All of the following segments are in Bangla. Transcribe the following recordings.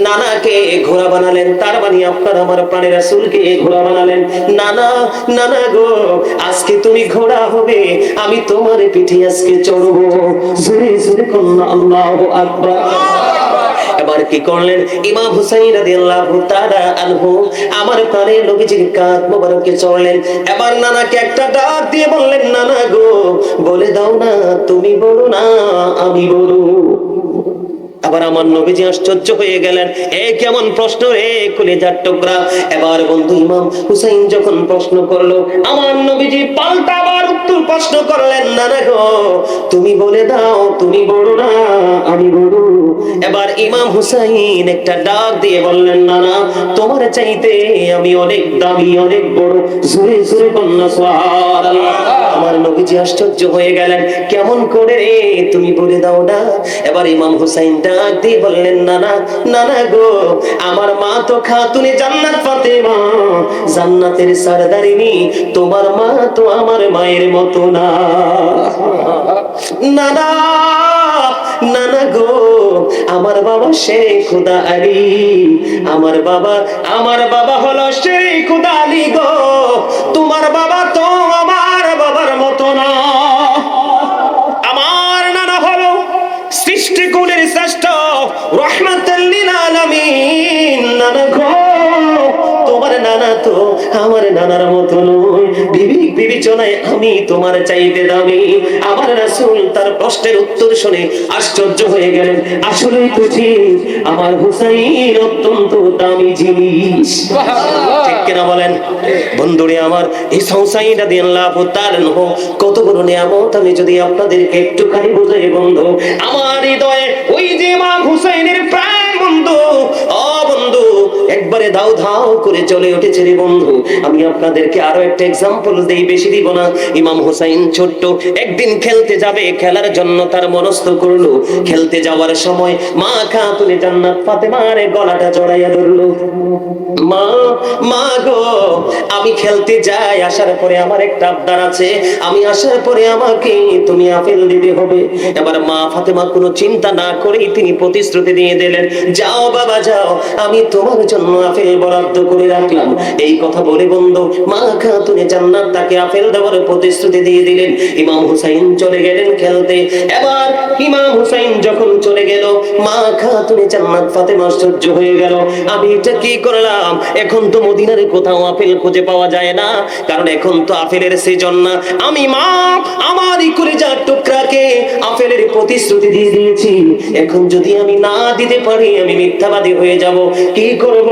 নানাকে ঘোড়া বানালেন, তার মানে আপনার আমার প্রাণের রাসূলকে ঘোড়া বানালেন। নানা, নানা গো, আজকে তুমি ঘোড়া হবে, আমি তোমার পিঠে আজকে চড়বো। জোরে জোরে কন্যা আল্লাহু আকবার। এবার কি করলেন ইমাম হুসাইন রাদিয়াল্লাহু তাআলা আনহু আমার প্রাণের নবীজির কাঁধ মোবারকে চড়লেন। এবার নানাকে একটা ডাক দিয়ে বললেন, নানা গো, বলে দাও না তুমি বড় না আমি বড়। আবার আমার নবীজি আশ্চর্য হয়ে গেলেন, এ কেমন প্রশ্ন রে কলিজার টুকরা। এবার বন্ধু ইমাম হুসাইন যখন প্রশ্ন করলো, আমার নবীজি পাল্টা আবার উত্তর প্রশ্ন করলেন, নানা গো তুমি বলে দাও তুমি বড় না আমি বড়। এবার ইমাম হুসাইন একটা ডাক দিয়ে বললেন, নানা তোমার চাইতে আমি অনেক দামি অনেক বড়। জোরে জোরে কন্যা সুবহানাল্লাহ। আমার নবীজি আশ্চর্য হয়ে গেলেন, কেমন করে রে তুমি বলে দাও না। এবার ইমাম হুসাইন ডাক দিয়ে বললেন, নানা, নানা গো, আমার মা তো খাতুনে জান্নাত ফাতেমা, জান্নাতের সরদারিনী, তোমার মা তো আমার মায়ের মতো না। নানা, নানা গো, আমার বাবা শেখ খুদা আলী, আমার বাবা হলো শেখ খুদা আলী গো, তোমার বাবা তো আমার বাবার মতো না। আমার নানা হলো সৃষ্টিকুলের শ্রেষ্ঠ রাহমাতুল লিল আলামিন। নানা গো, তোমার নানা তো আমার নানার মতো নয়, বিবেচনায় আমি তোমার চাইতে দামি। আমার রাসূল তার প্রশ্নের উত্তর শুনে আশ্চর্য হয়ে গেলেন, আসলেই তো ঠিক, আমার হুসাইন অত্যন্ত দামি জিনিস। ঠিক কিনা বলেন বন্ধুরে আমার? এই হুসাইন রাদিয়াল্লাহু তাআলা কত বড় নিয়ামত, আমি যদি আপনাদেরকে একটুখানি বুঝাই বন্ধু, আমার হৃদয়ে ওই যে ইমাম হুসাইনের প্রাণ বন্ধু, ও বন্ধু একবারে দাও ধাও করে চলে উঠেছে রে বন্ধু। আমি আপনাদেরকে আরো একটা এক্সাম্পল দেই, বেশি দিব না। ইমাম হুসাইন ছোট্ট একদিন খেলতে যাবে, খেলার জন্য তার মনস্থ করলো। খেলতে যাওয়ার সময় মা খাতুনে জান্নাত ফাতেমার গলাটা জড়াইয়া ধরলো, মা, মা গো, আমি খেলতে যাই, আসার পরে আমার একটা আবদার আছে, আমি আসার পরে আমাকে তুমি আপেল দিতে হবে। এবার মা ফাতেমা কোনো চিন্তা না করেই তিনি প্রতিশ্রুতি দিয়ে দিলেন, যাও বাবা যাও, আমি তোমার জন্য আপেল বরাদ্দ করে রাখলাম। এই কথা বলে বন্ধু মা খাতুনে জান্নাত তাকে আপেল দেওয়ার প্রতিশ্রুতি দিয়ে দিলেন। ইমাম হুসাইন চলে গেলেন খেলতে। এবার ইমাম হুসাইন যখন চলে গেল, মা খাতুনে জান্নাত ফাতেমা আশ্চর্য হয়ে গেল, আমি এটা কি করলাম? এখন তো মদিনার কোথাও আপেল খুঁজে পাওয়া যায় না, কারণ এখন তো আপেলের সিজন না। আমি মা আমারই কলিজার টুকরাকে আপেলের প্রতিশ্রুতি দিয়ে দিয়েছি, এখন যদি আমি না দিতে পারি আমি মিথ্যাবাদী হয়ে যাব, কি করব?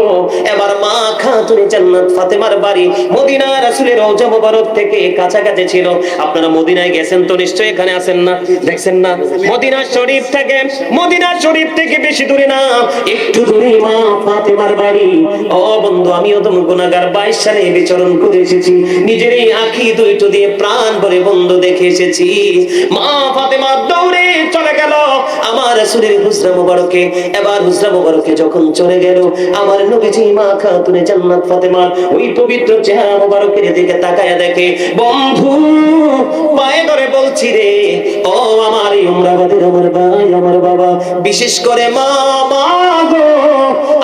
এবার মা খাতুনে জান্নাত ফাতেমার বাড়ি মদিনা রাসূলের রওজা মুবারক থেকে কাছাকাছি ছিল। আপনারা মদিনায় গেছেন তো নিশ্চয়ই, এখানে আছেন না, দেখছেন না? মদিনা শরীফ থেকে বেশি দূরে না, একটু দূরে মা ফাতেমার বাড়ি। ও বন্ধু, আমিও তো গুনাহগার 22 সালে বিচরণ করে এসেছি, নিজের এই আঁখি দুইটো দিয়ে প্রাণ ভরে বন্ধু দেখে এসেছি। মা ফাতেমা দৌড়ে চলে গেল আমার রাসূলের হুজরা মুবারকে। এবার হুজরা মুবারকে যখন চলে গেল, আমার নবীজি মা খাতুনে জান্নাত ফাতেমার ওই পবিত্র চেহারা মুবারকের দিকে তাকায়া দেখে, বন্ধু পায়ে ধরে বলছি রে, ও আমার এই উমরাবাদের আমার ভাই আমার বাবা, বিশেষ করে মা, মা গো,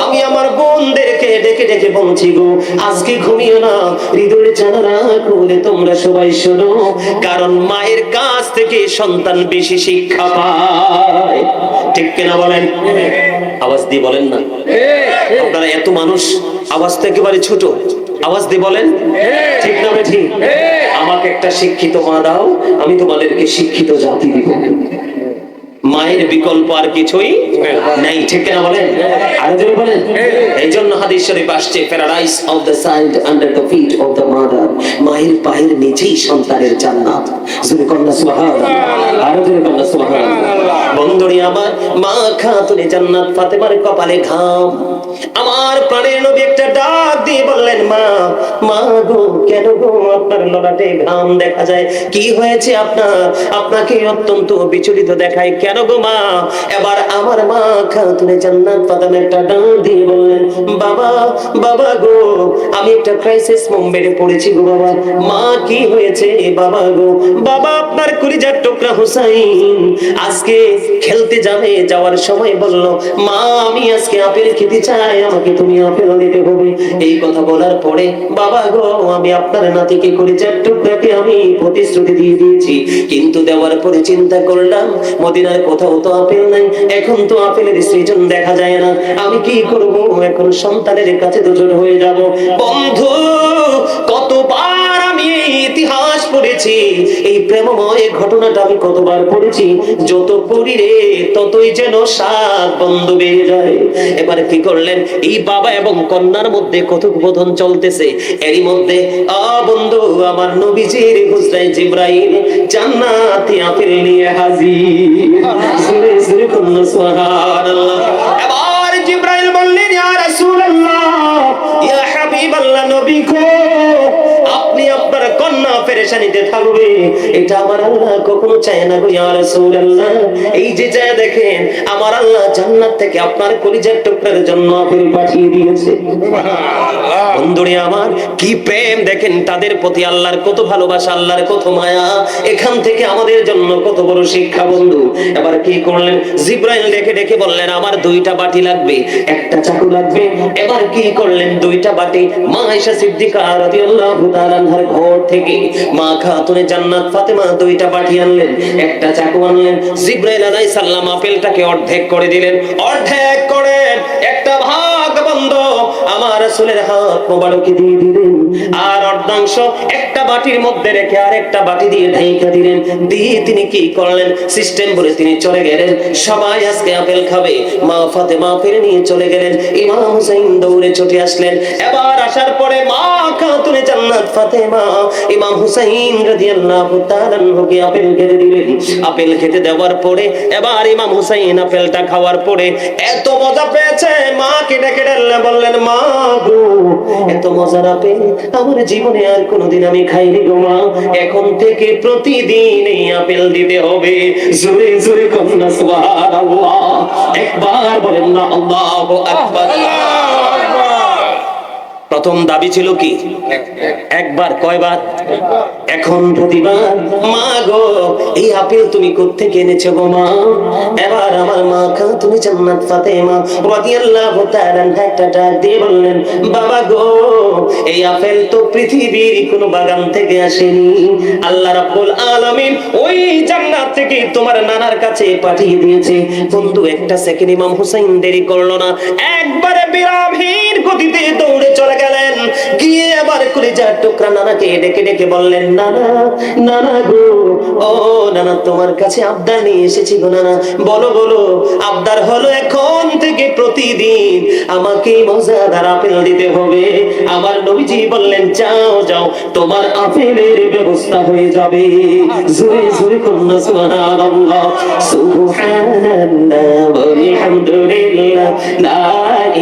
আমি আমার বোনদেরকে ডেকে ডেকে বলছি গো, আজকে ঘুমিও না, হৃদয়ের জানালা খুলে তোমরা সবাই শোনো, কারণ মায়ের কাছ থেকে সন্তান বেশি শিক্ষা পায়। ঠিক কিনা বলেন? আওয়াজ দিয়ে বলেন না, আপনারা এত মানুষ, আওয়াজ তো একেবারে ছোট, আওয়াজ দিয়ে বলেন ঠিক না ঠিক? আমাকে একটা শিক্ষিত মা দাও, আমি তোমাদেরকে শিক্ষিত জাতি দিব। মায়ের বিকল্প আর কিছুই নাই, ঠিক না বলেন? আরো জোরে বলেন। এই জন্য হাদিস শরীফ আসছে, paradise of the side under the feet of the mother, মায়ের পায়ের নিচেই সন্তানের জান্নাত। জোরে কন্যা সুবহানাল্লাহ, আরো জোরে কন্যা সুবহানাল্লাহ। বন্ধুরে আমার, মা খাতুনে জান্নাত ফাতেমার কপালে ঘাম। আমার প্রাণের নবী একটা ডাক দিয়ে বললেন, মা, মা গো, কেন গো আপনার ললাটে ঘাম দেখা যায়, কি হয়েছে আপনার? আপনাকে অত্যন্ত বিচলিত দেখায় কেন? কেন গো মা? এবার আমার মা খাতুনে জান্নাত ফাতেমা একটা ডাক দিয়ে বললেন, বাবা বাবা গো, আমি একটা ক্রাইসিস মোমেন্টে পড়েছি গো বাবা। মা কি হয়েছে বাবা গো? বাবা আপনার কলিজার টুকরা হুসাইন আজকে খেলতে যাবে, যাওয়ার সময় বলল, মা আমি আজকে আপেল খেতে চাই, আমাকে তুমি আপেল দিতে হবে। এই কথা বলার পরে বাবা গো আমি আপনার নাতিকে কলিজার টুকরাকে আমি প্রতিশ্রুতি দিয়ে দিয়েছি, কিন্তু দেওয়ার পরে চিন্তা করলাম মদিনার কোথাও তো আপেল নাই, এখন তো আপেলের সৃজন দেখা যায় না, আমি কি করব? এখন সন্তানের কাছে দুজন হয়ে যাব। বন্ধু কতবার আমি এই ইতিহাস পড়েছি, এই প্রেমময় ঘটনাটা আমি কতবার পড়েছি, যত পড়ি রে ততই যেন স্বাদ বন্ধ বেড়ে যায়। এবার কি করলেন, এই বাবা এবং কন্যার মধ্যে কথোপকথন চলতেছে, এরই মধ্যে বন্ধু আমার নবীজির হুজরায় জিবরাইল জান্নাতি আপেল নিয়ে হাজির। সুরে সুরে কন্যা সুবহানাল্লাহ। এবার জিবরাইল বললেন, ইয়া রাসূলুল্লাহ, ইয়া হাবিবাল্লাহ, নবী গো আপনি আপনার কন্যা পেরেশানিতে থাকবে, এটা আমার আল্লাহ কখনো চায় না গো ইয়া রাসূলুল্লাহ। এই যে যায় দেখেন আমার আল্লাহ জান্নাত থেকে আপনার কলিজার টুকরার জন্য আপেল পাঠিয়ে দিয়েছে। বন্ধুরে আমার কি প্রেম দেখেন তাদের প্রতি, আল্লাহর কত ভালোবাসা, আল্লাহর কত মায়া, এখান থেকে আমাদের জন্য কত বড় শিক্ষা বন্ধু। এবার কি করলেন, জিবরাইল ডেকে ডেকে বললেন আমার দুইটা বাটি লাগবে, একটা চাকু লাগবে। এবার কি করলেন, দুইটা বাটি মা আয়েশা সিদ্দিকা রাদিয়াল্লাহু তাআলা আনহার ঘর থেকে মা খাতুনে জান্নাত ফাতেমা দুইটা বাটি আনলেন, একটা চাকু আনলেন। জিবরাইল আলাইহিস সালাম আপেলটাকে অর্ধেক করে দিলেন, অর্ধেক করে একটা ভাগ বন্ধ আমার রাসূলের হাত মোবারকে দিয়ে দিলেন, আর অর্ধাংশ একটা বাটির মধ্যে রেখে আরেকটা বাটি দিয়ে ঢেকে দিলেন। দিয়ে তিনি কি করলেন, সিস্টেম বলে তিনি চলে গেলেন, সবাই আজকে আপেল খাবে। মা ফাতেমা ফিরে নিয়ে চলে গেলেন, ইমাম হুসাইন দৌড়ে ছুটে আসলেন। এবার আসার পরে মা খাতুনে জান্নাত ফাতেমা ইমাম হুসাইন রাদিয়াল্লাহু তাআলা আনহুকে আপেল খেতে দিলেন। আপেল খেতে দেওয়ার পরে এবার ইমাম হুসাইন আপেলটা খাওয়ার পরে এত মজা পেয়েছে, মাকে ডেকে বললেন, মা গো এত মজার আপেল আমার জীবনে আর কোনোদিন আমি খাইনি গো মা, এখন থেকে প্রতিদিন এই আপেল দিতে হবে। জোরে জোরে কন্যা সুবহানাল্লাহ, একবার বলেন না আল্লাহু আকবার। প্রথম দাবি ছিল কি, একবার, কয়বার? এখন প্রতিবার। মা গো এই আপেল তুমি কোত্থেকে এনেছো গো মা? এবার আমার মা খাতুনে জান্নাত ফাতেমা রাদিয়াল্লাহু তাআলা আনহা একটা ডাক দিয়ে বললেন, বাবা গো এই আপেল তো পৃথিবীর কোন বাগান থেকে আসেনি, আল্লাহ রাব্বুল আলামিন ওই জান্নাত থেকে তোমার নানার কাছে পাঠিয়ে দিয়েছে। বন্ধু একটা সেকেন্ড ইমাম হুসাইন দেরি করলো না, একবারে বিরামহীন গতিতে দৌড়ে চলে গেলেন, গিয়ে আবার কলিজার টুকরা নানাকে ডেকে ডেকে বললেন, নানা নানা গো, ও নানা তোমার কাছে আবদার নিয়ে এসেছি গো নানা, বলো বলো। আবদার হলো এখন থেকে প্রতিদিন আমাকে মজাদার আপেল দিতে হবে। আমার নবীজি বললেন, যাও যাও তোমার আপেলের ব্যবস্থা হয়ে যাবে। জোরে জোরে কন্যা সুবহানাল্লাহ, সুবহানাল্লাহ ওয়ালহামদুলিল্লাহ লা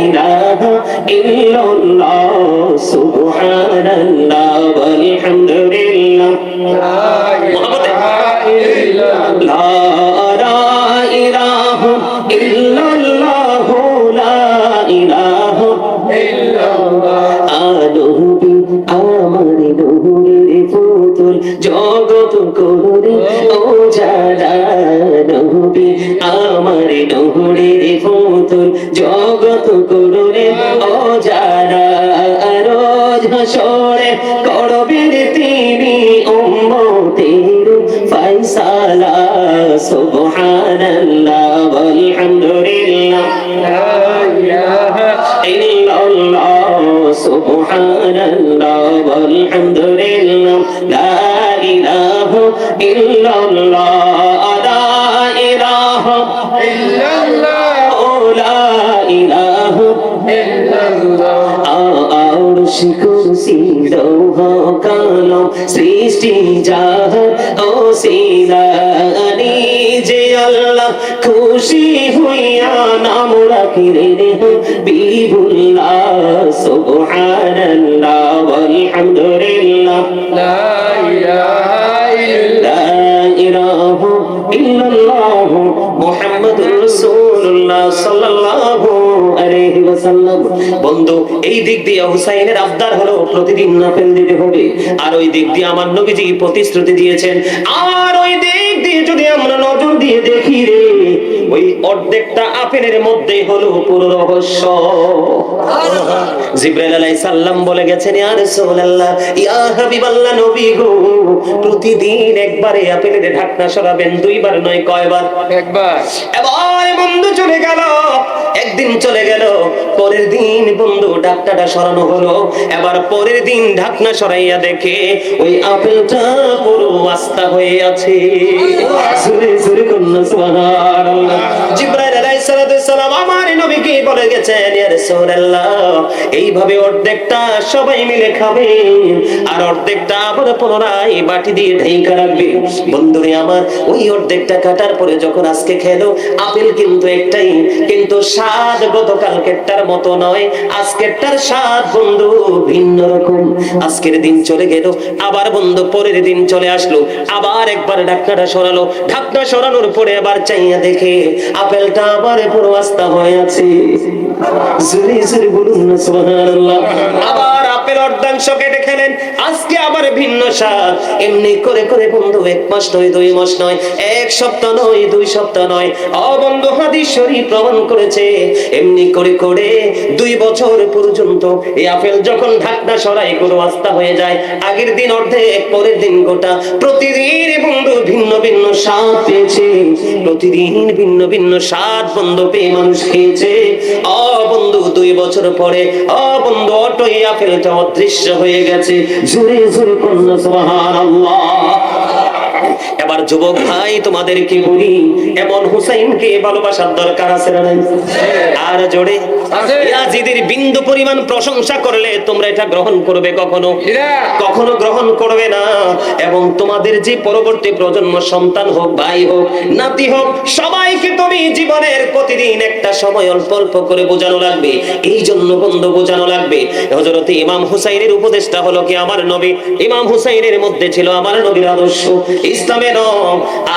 ইলাহা ইল্লাল্লাহ, সুবহানাল্লাহ ওয়ালহামদুলিল্লাহ লা ইলাহা ইল্লাল্লাহ, লা ইলাহা ইল্লাল্লাহ। আনবী আমার নূরের পুতুল জগৎ করে ও জাদা, নবী আমার নূরের পুতুল জগৎ করে ও জাদা, রোজ হাসরে করবেন তিনি উম্মতের ফয়সালা। সুবহানাল্লাহ ওয়ালহামদুলিল্লাহ লা ইলাহা ইল্লাল্লাহ, সুবহানাল্লাহ ওয়ালহামদুলিল্লাহ লা ইলাহা ইল্লাল্লাহ, লা ইলাহা ইল্লাল্লাহ, লা ইলাহা ইল্লাল্লাহ। আরশ কুরসি লৌহ কলম সৃষ্টি জাহান ও সিনানি, যে আল্লাহ খুশি হইয়া নাম রাখিলেন হাবিবুল্লাহ। সুবহানাল্লাহ ওয়ালহামদুলিল্লাহ লা ইলাহা ইল্লাল্লাহ ওয়াসাল্লাম। বন্ধু, এই দিক দিয়ে হুসাইনের আবদার হলো প্রতিদিন নাফিল দিতে হবে, আর ওই দিক দিয়ে আমার নবীজি প্রতিশ্রুতি দিয়েছেন। আর ওই দিক দিয়ে যদি আমরা নজর দিয়ে দেখি রে, ওই অর্ধেকটা আপেলের মধ্যে হলো পুরো রহস্য। জিবরাইল আলাইহিস সালাম বলে গেছেন, ইয়া রাসূলুল্লাহ, ইয়া হাবিবাল্লাহ, নবী গো, প্রতিদিন একবারে আপেলের ঢাকনা সরাবেন, দুইবার নয়, কয়বার? একবার। এবার বন্ধু চলে গেল, একদিন চলে গেল, পরের দিন বন্ধু ঢাকনাটা সরানো হলো। এবার পরের দিন ঢাকনা সরাইয়া দেখে ওই আপেলটা পুরো আস্তা হয়ে আছে। জোরে জোরে কন্যা সুবহানাল্লাহ। জিবরাইল আলাইহিস সালাম আমার নবীকে বলে গেছেন, ইয়া রাসূলুল্লাহ, এইভাবে অর্ধেকটা সবাই মিলে খাবে, আর অর্ধেকটা আবার পুনরায় বাটি দিয়ে ঢেকে রাখবে। বন্ধুরে আমার, ওই অর্ধেকটা কাটার পরে যখন আজকে খেলো, আপেল কিন্তু একটাই, কিন্তু স্বাদ গতকালকেরটার মতো নয়। আজকেরটার স্বাদ বন্ধু ভিন্ন রকম। আজকের দিন চলে গেল, আবার বন্ধু পরের দিন চলে আসলো, আবার একবার ঢাকনাটা সরালো। ঢাকনা সরানোর পরে আবার চাইয়া দেখে আপেলটা আবার পুরো আস্তা হয়ে আছে। জোরে জোরে বলুন না সুবহানাল্লাহ। আবার আপেল অর্ধাংশ কেটে খেলেন, আজকে আবার ভিন্ন স্বাদ। এমনি করে করে বন্ধু 1 মাস নয়, 2 মাস নয়, 1 সপ্তাহ নয়, 2 সপ্তাহ নয়, ও বন্ধু হাদিস শরীফ প্রমাণ করেছে, এমনি করে করে 2 বছর পর্যন্ত এই আপেল যখন ঢাকনা সরাই পুরো আস্তা হয়ে যায়। আগের দিন অর্ধেক, পরের দিন গোটা, প্রতিদিন বন্ধু ভিন্ন ভিন্ন স্বাদ পেয়েছে, প্রতিদিন ভিন্ন ভিন্ন স্বাদ বন্ধু পেয়ে মানুষ খেয়েছে। ও বন্ধু 2 বছর পরে ও বন্ধু অটোই আপেলটা অদৃশ্য হয়ে গেছে। জোরে জোরে কন্যা সুবহানাল্লাহ। এবার যুবক ভাই তোমাদেরকে বলি, এমন হুসাইনকে ভালোবাসার দরকার আছে না নাই? আর জোরে ইয়াজিদের বিন্দু পরিমাণ প্রশংসা করলে তোমরা এটা গ্রহণ করবে? কখনো কখনো গ্রহণ করবে না। এবং তোমাদের যে পরবর্তী প্রজন্ম, সন্তান হোক, ভাই হোক, নাতি হোক, সবাইকে তুমি জীবনের প্রতিদিন একটা সময় অল্প অল্প করে বোঝানো লাগবে। এই জন্য বন্ধু বোঝানো লাগবে। হযরত ইমাম হুসাইনের উপদেশটা হলো কি আমার নবী, ইমাম হুসাইনের মধ্যে ছিল আমার নবীর আদর্শ, ইসলামের রং।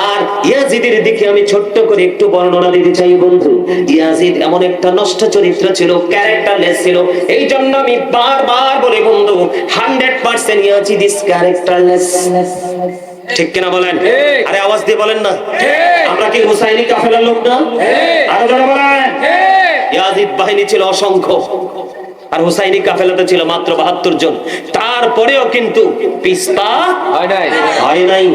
আর ইয়াজিদের দিকে আমি ছোট্ট করে একটু বর্ণনা দিতে চাই বন্ধু। ইয়াজিদ এমন একটা নষ্ট চরিত্র ছিল, ক্যারেক্টারলেস ছিল। এই জন্য আমি বারবার বলি বন্ধু, 100% ইয়াজিদ ইজ ক্যারেক্টারলেস। ঠিক কিনা বলেন? আরে আওয়াজ দিয়ে বলেন না। আমরা কি হুসাইনি কাফেলার লোক না? আরো জোরে বলেন। ইয়াজিদ বাহিনী ছিল অসংখ্য, আর হুসাইনি কাফেলাতে ছিল মাত্র 72 জন। তারপরেও কিন্তু পিস্তা হয় নাই।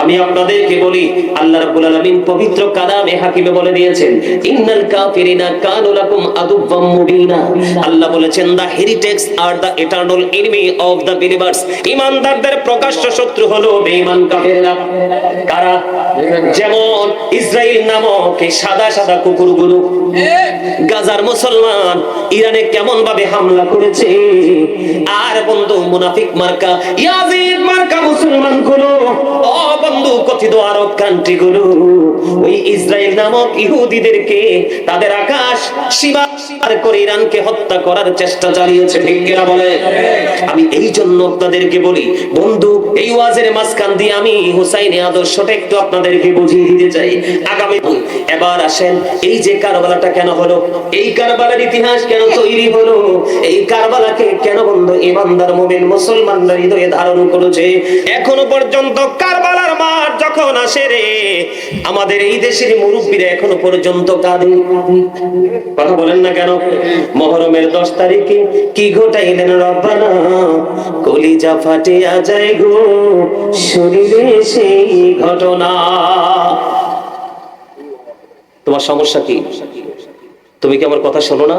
আমি আপনাদেরকে বলি, আল্লাহ রাব্বুল আলামিন পবিত্র কালামে হাকিমে বলে দিয়েছেন, ইন্নাল কাফিরিনা কানু লাকুম আদুওয়াম মুবিনা। আল্লাহ বলেছেন, the heretics are the eternal enemy of the believers. ঈমানদারদের প্রকাশ্য শত্রু হলো বেঈমান কাফেররা। কারা? যেমন ইসরাইল নামক এই সাদা সাদা কুকুরগুলো, গাজার মুসলমান ইরানে কেমন ভাবে হামলা করেছে। আর বন্ধু মুনাফিক মার্কা ইয়াজিদ মার্কা মুসলমান গুলো, ও বন্ধু কথিত আরব কান্ট্রি গুলো ওই ইসরায়েল নামক ইহুদিদেরকে তাদের আকাশ সীমা পার করে ইরানকে হত্যা করার চেষ্টা চালিয়েছে। ঠিক কিনা বলে? আমি এই জন্য আপনাদেরকে বলি বন্ধু, এই ওয়াজের মাঝখান দিয়ে আমি হুসাইনি আদর্শটা একটু আপনাদেরকে বুঝিয়ে দিতে চাই। আগামী এবার আসেন, এই যে কারবালাটা কেন হলো, এই কারবালার ইতিহাস কেন তৈরি হলো, এই কারবালাকে কেন বন্ধু ইমানদার মুমিন মুসলমানরা হৃদয়ে ধারণ করেছে। এখনো পর্যন্ত কারবালার মাঠ যখন আসে রে, আমাদের এই দেশের মুরব্বীরা এখনো পর্যন্ত কাঁদে। কথা বলেন না কেন? মুহররমের 10 তারিখে কি ঘটাইলেন রব্বানা, কলিজা ফাটিয়া যায় গো শরীরে সেই ঘটনা। তোমার সমস্যা কি? তুমি কি আমার কথা শোনো না?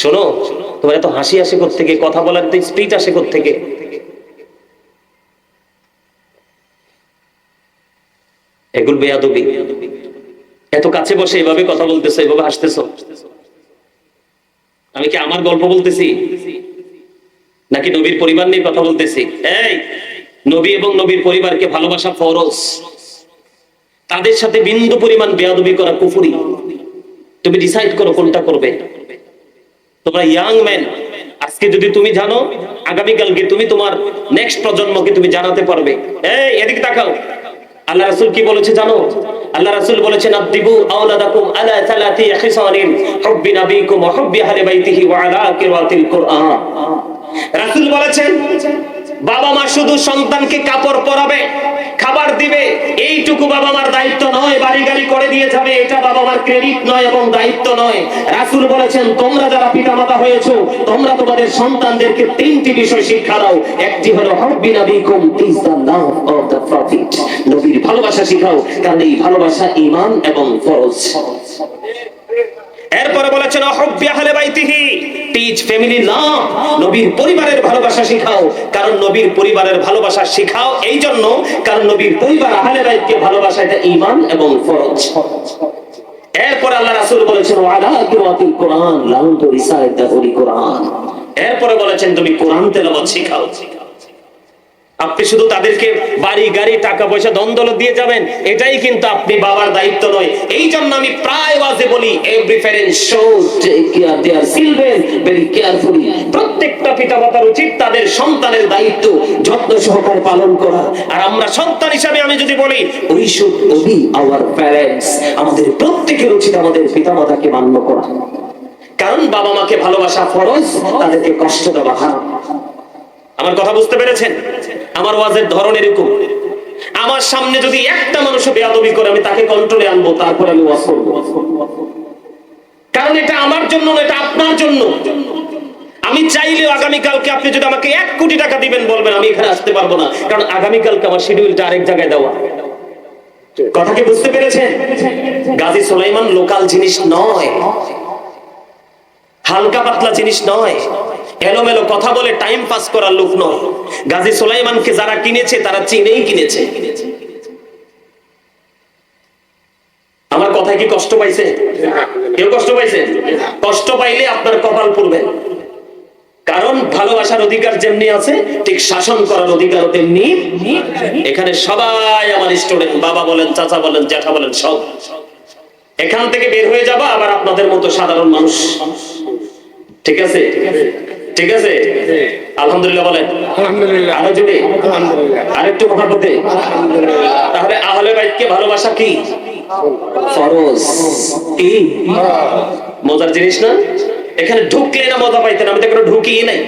শোনো, তোমার এত হাসি আসে কোত্থেকে, কথা বলার তো স্পিড আসে কোত্থেকে? এগুলো বেয়াদবি। এত কাছে বসে এভাবে কথা বলতেছো, এভাবে হাসতেছো। আমি কি আমার গল্প বলতেছি নাকি নবীর পরিবার নিয়ে কথা বলতেছি? এই নবী এবং নবীর পরিবারকে ভালোবাসা ফরজ, তাদের সাথে বিন্দু পরিমাণ বেয়াদবি করা কুফরি। তুমি ডিসাইড করো কোনটা করবে। তোমরা ইয়াং ম্যান, আজকে যদি তুমি জানো, আগামীকালকে তুমি তোমার নেক্সট প্রজন্মকে তুমি জানাতে পারবে। এই এদিকে তাকাও, আল্লাহ রাসূল কি বলেছে জানো? আল্লাহ রাসূল বলেছেন আদিবু আওলাদাকুম আলা সালাতি খিসালিন হুব্বি নাবিকুম ওয়া হুব্বি আহলি বাইতিহি ওয়া আলা কিরাতিল কুরআন। রাসূল বলেছেন বাবা মা শুধু সন্তানকে কাপড় পরাবে, খাবার দিবে, এইটুকু বাবা মার দায়িত্ব নয়, বাড়ি গাড়ি করে দিয়ে যাবে, এটা বাবা মার ক্রেডিট নয় এবং দায়িত্ব নয়। রাসূল বলেছেন তোমরা যারা পিতামাতা হয়েছো তোমরা তোমাদের সন্তানদেরকে তিনটি বিষয় শিক্ষা দাও। একটি হলো হুব্বি নাবিকুম, is the love of the prophet, নবীর ভালোবাসা শিখাও, কারণ এই ভালোবাসা ঈমান এবং ফরজ। এরপরে বলেছেন হুব্বি আহলি বাইতিহি, টিচ ফ্যামিলি লাভ, নবীর পরিবারের ভালোবাসা শিখাও, কারণ নবীর পরিবারের ভালোবাসা শিখাও এই জন্য কারণ নবীর পরিবার আহলে বাইতকে ভালোবাসা এটা ঈমান এবং ফরজ। এরপর আল্লাহ রাসূল বলেছেন ওয়ালা কিরাতিল কুরআন, লাউন তো রিসালাত দা হোলি কুরআন। এরপরে বলেছেন তুমি কোরআন তেলাওয়াত শিখাও। আপনি শুধু তাদেরকে বাড়ি গাড়ি টাকা পয়সা দ্বন্দ্ব দিয়ে যাবেন, এটাই কিন্তু আপনি বাবার দায়িত্ব নয়। এই জন্য আমি প্রায় ওয়াজে বলি every parent should take care their children very carefully. প্রত্যেকটা পিতামাতার উচিত তাদের সন্তানের দায়িত্ব যত্ন সহকারে পালন করা। আর আমরা সন্তান হিসাবে আমি যদি বলি we should Obi our parents, আমাদের প্রত্যেকের উচিত আমাদের পিতামাতাকে মান্য করা, কারণ বাবা মাকে ভালোবাসা ফরজ, তাদেরকে কষ্ট দেওয়া হারাম। আমার কথা বুঝতে পেরেছেন? আমার ওয়াজের ধরন এরকম, আমার সামনে যদি একটা মানুষ বেয়াদবি করে আমি তাকে কন্ট্রোলে আনবো, তারপর আমি ওয়াজ করব, কারণ এটা আমার জন্য না, এটা আপনার জন্য। আমি চাইলেও আগামীকালকে আপনি যদি আমাকে 1 কোটি টাকা দিবেন বলবেন আমি এখানে আসতে পারবো না, কারণ আগামীকালকে আমার শিডিউলটা আরেক জায়গায় দেওয়া। কথা কি বুঝতে পেরেছেন? গাজী সুলাইমান লোকাল জিনিস নয়, হালকা পাতলা জিনিস নয়, এলোমেলো কথা বলে টাইম পাস করার লোক নয়। গাজী সুলাইমানকে যারা কিনেছে তারা চিনেই কিনেছে। আমার কথায় কি কষ্ট পাইছে? কেউ কষ্ট পাইছে? কষ্ট পাইলে আপনার কপাল পুড়বে, কারণ ভালোবাসার অধিকার যেমনি আছে ঠিক শাসন করার অধিকার তেমনি। এখানে সবাই আমার স্টুডেন্ট, বাবা বলেন, চাচা বলেন, জ্যাঠা বলেন, সব এখান থেকে বের হয়ে যাবা আবার আপনাদের মতো সাধারণ মানুষ। ঠিক আছে? ঠিক আছে, আলহামদুলিল্লাহ বলেন। আলহামদুলিল্লাহ। আরো জোরে আলহামদুলিল্লাহ। আরেকটু মহব্বতে আলহামদুলিল্লাহ। তাহলে আহলে বাইতকে ভালোবাসা কি? ফরজ। কি মজার জিনিস না? এখানে ঢুকলে না মজা পাইতেন, আমি তো এখানে ঢুকিই নাই।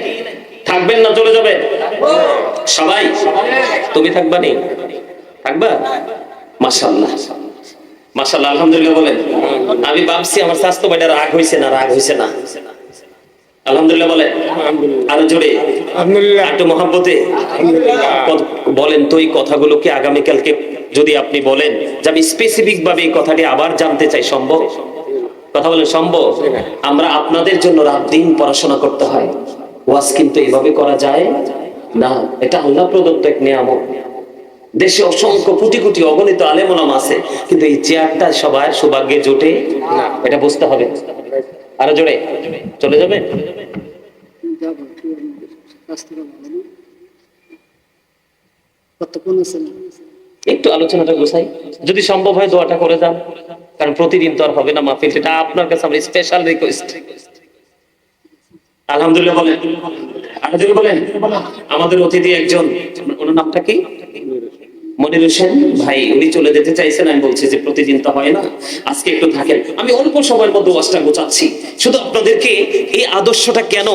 থাকবেন না চলে যাবেন? সবাই তুমি থাকবা নি? থাকবা? মাশাআল্লাহ মাশাআল্লাহ, আলহামদুলিল্লাহ বলেন। আমি ভাবছি আমার স্বাস্থ্য ভাইটা রাগ হইছে না, রাগ হইছে না। আলহামদুলিল্লাহ বলেন। আরো জোরে আলহামদুলিল্লাহ, একটু মহব্বতে বলেন তো। এই কথাগুলো কি আগামীকালকে যদি আপনি বলেন যে আমি স্পেসিফিক ভাবে এই কথাটি আবার জানতে চাই, সম্ভব? কথা বলেন সম্ভব? আমরা আপনাদের জন্য রাত দিন পড়াশোনা করতে হয়, ওয়াজ কিন্তু এভাবে করা যায় না। এটা আল্লাহ প্রদত্ত এক নিয়ামত। দেশে অসংখ্য কোটি কোটি অগণিত আলেম ওলামা আছে, কিন্তু এই চেয়ারটা সবার সৌভাগ্যে জোটে না, এটা বুঝতে হবে। আরো জোরে চলে যাবে। একটু আলোচনাটা গোছাই, যদি সম্ভব হয় দোয়াটা করে যান, কারণ প্রতিদিন তো আর হবে না মাহফিল। এটা আপনার কাছে আমার স্পেশাল রিকোয়েস্ট। আলহামদুলিল্লাহ বলেন। আরো জোরে বলেন। আমাদের অতিথি একজন, ওনার নামটা কি? মনির হোসেন ভাই, উনি চলে যেতে চাইছেন। আমি বলছি যে প্রতিদিন তো হয় না, আজকে একটু থাকেন। আমি অল্প সময়ের মধ্যে ওয়াজটা গোছাচ্ছি। শুধু আপনাদেরকে এই আদর্শটা কেন,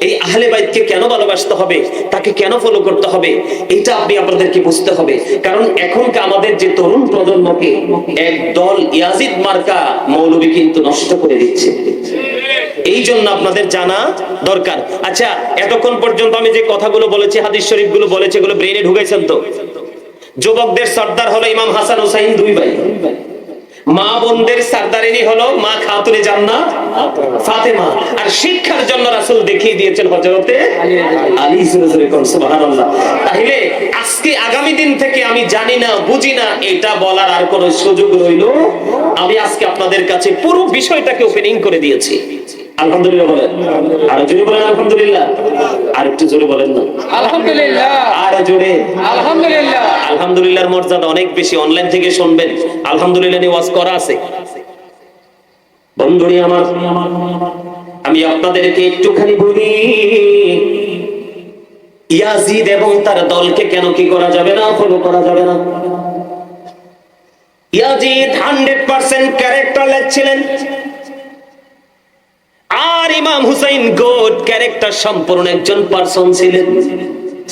এই আহলে বাইতকে কেন ভালোবাসতে হবে, তাকে কেন ফলো করতে হবে, এটা আপনি আপনাদেরকে বুঝতে হবে। কারণ এখনকার আমাদের যে তরুণ প্রজন্মকে একদল ইয়াজিদ মার্কা মৌলবী কিন্তু নষ্ট করে দিচ্ছে। এই জন্য আপনাদের জানা দরকার। আচ্ছা, এতক্ষণ পর্যন্ত আমি যে কথাগুলো বলেছি, হাদিস শরীফ গুলো বলেছি, এগুলো ব্রেনে ঢুকাইছেন তো? যুবকদের সর্দার হলো ইমাম হাসান হুসাইন, 2 ভাই। মা বোনদের সর্দারিনী হলো মা খাতুনে জান্নাত ফাতেমা। আর শিক্ষার জন্য রাসূল দেখিয়ে দিয়েছেন হযরতে আলী। সুবহানাল্লাহ। তাহলে আজকে আগামী দিন থেকে আমি জানি না, বুঝি না, এটা বলার আর কোনো সুযোগ রইল? আমি আজকে আপনাদের কাছে পুরো বিষয়টাকে ওপেনিং করে দিয়েছি। আলহামদুলিল্লাহ বলেন। আর জোরে বলেন আলহামদুলিল্লাহ। আর একটু জোরে বলেন না আলহামদুলিল্লাহ। আর জোরে আলহামদুলিল্লাহ। আলহামদুলিল্লাহর মর্যাদা অনেক বেশি। অনলাইন থেকে শুনবেন, আলহামদুলিল্লাহ নিয়ে ওয়াজ করা আছে। বন্ধুরা আমার, আমি আপনাদেরকে একটুখানি বলি, ইয়াজিদ এবং তার দলকে কেন কি করা যাবে না, ফলো করা যাবে না? ইয়াজিদ 100% ক্যারেক্টারলেস ছিলেন, আর ইমাম হুসাইন গুড ক্যারেক্টার সম্পূর্ণ একজন পারসন ছিলেন।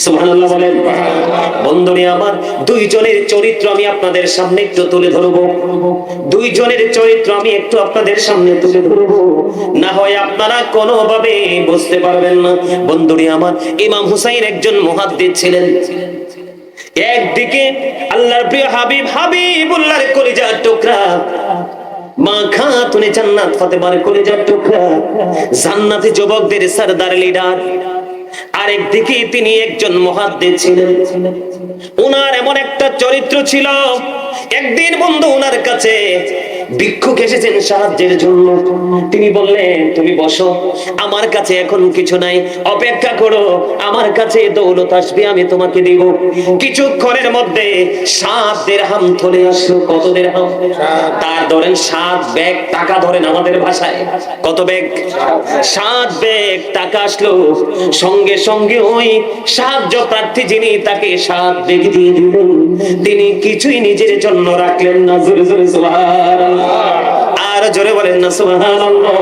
সুবহানাল্লাহ বলেন। বন্ধুরা আমার, দুইজনের চরিত্র আমি আপনাদের সামনে একটু তুলে ধরবো। দুইজনের চরিত্র আমি একটু আপনাদের সামনে তুলে ধরবো, না হয় আপনারা কোনোভাবে বুঝতে পারবেন না। বন্ধুরা আমার, ইমাম হুসাইন একজন মুহাদ্দিস ছিলেন। একদিকে আল্লাহর প্রিয় হাবিব হাবিবুল্লাহর কলিজার টুকরা মা খাতুনে জান্নাত ফাতেমার কলিজার টুকরা, জান্নাতি যুবকদের সরদার লিডার। আরেকদিকে তিনি একজন মুহাদ্দিস ছিলেন। ওনার এমন একটা চরিত্র ছিল, একদিন বন্ধু ওনার কাছে ভিক্ষুক এসেছেন সাহায্যের জন্য। তিনি বললেন, তুমি বসো, আমার কাছে এখন কিছু নাই, অপেক্ষা করো, আমার কাছে দৌলত আসবে, আমি তোমাকে দিব। কিছুক্ষণের মধ্যে 7 দিরহাম চলে আসলো। কত দিরহাম? তার ধরেন 7 ব্যাগ টাকা, ধরেন আমাদের ভাষায় কত ব্যাগ? 7 ব্যাগ টাকা আসলো। সঙ্গে সঙ্গে ওই সাহায্য প্রার্থী যিনি, তাকে 7 ব্যাগ দিয়ে দিলেন। তিনি কিছুই নিজের জন্য রাখলেন না। জোরে জোরে সুবহানাল্লাহ, আর জোরে বলেন না সুবহানাল্লাহ।